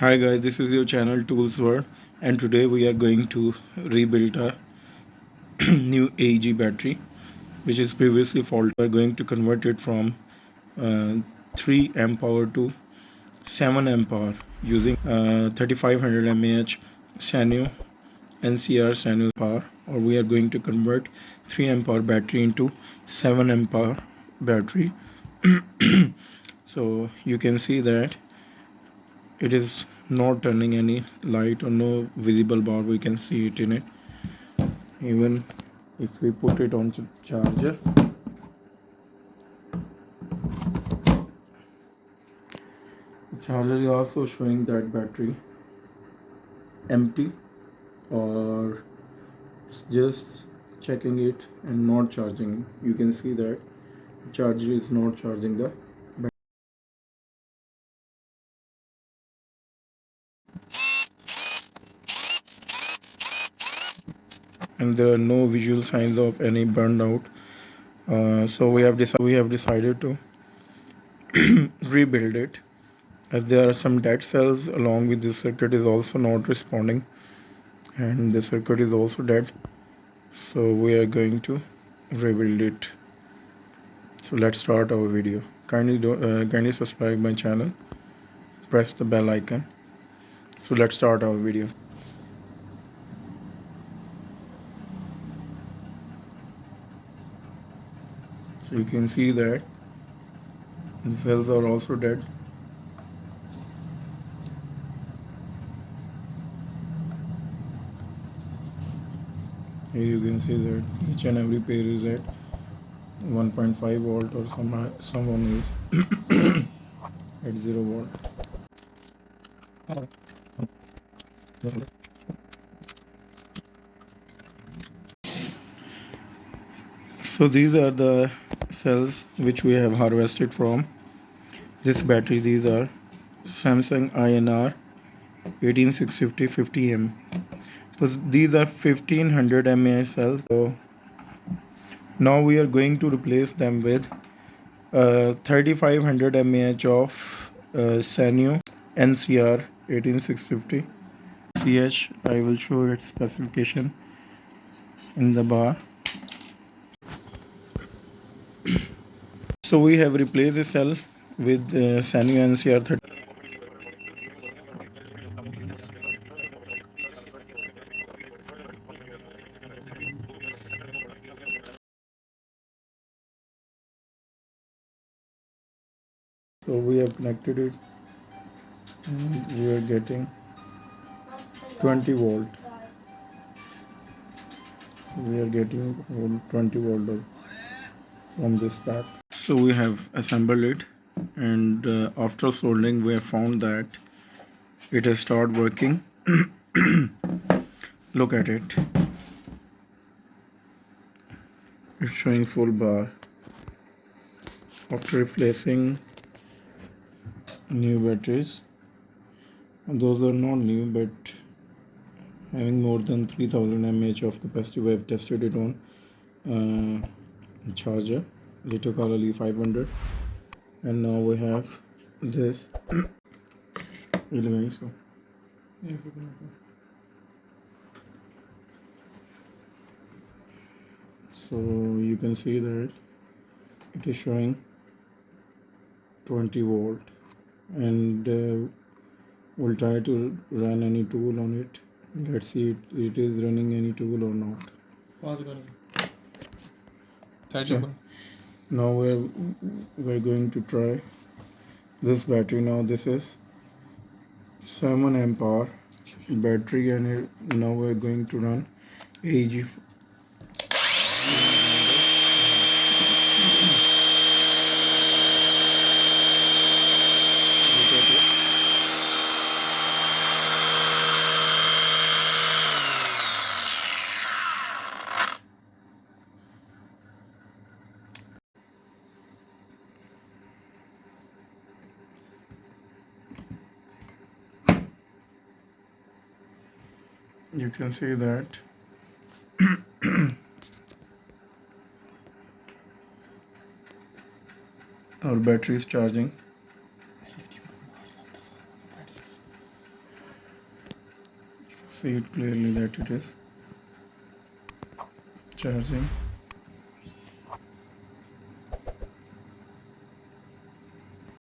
Hi guys, this is your channel Tools World, and today we are going to rebuild a new AEG battery which is previously faulty. We are going to convert it from 3 amp hour to 7 amp hour using 3500 mAh Sanyo NCR Sanyo power, or we are going to convert 3 amp hour battery into 7 amp hour battery. So you can see that it is not turning any light or no visible bar we can see it in it. Even if we put it on charger, the charger is also showing that battery empty, or just checking it and not charging. You can see that the charger is not charging the battery, and there are no visual signs of any burned out. So we have decided to rebuild it, as there are some dead cells along with this circuit is also not responding, and the circuit is also dead. So we are going to rebuild it. So let's start our video. Kindly subscribe my channel, press the bell icon. So let's start our video. So you can see that the cells are also dead. Here you can see that each and every pair is at 1.5 volt, or someone is at 0 volt. So these are the cells which we have harvested from this battery. These are Samsung INR 18650 50M. So these are 1500 mAh cells. So now we are going to replace them with 3500 mAh of Sanyo NCR 18650 CH. I will show its specification in the bar. So we have replaced the cell with Sanyo NCR 30. So we have connected it, and we are getting 20 volt. So we are getting 20 volt from this pack. So we have assembled it, and after soldering we have found that it has started working. Look at it, it's showing full bar. After replacing new batteries, those are not new but having more than 3000 mAh of capacity, we have tested it on charger Litokala 500, and now we have this. So you can see that it is showing 20 volt, and we'll try to run any tool on it. Let's see it is running any tool or not. Okay. Now we're going to try this battery. Now this is 7 amp hour battery, and now we're going to run AEG. You can see that our battery is charging. see it clearly that it is charging.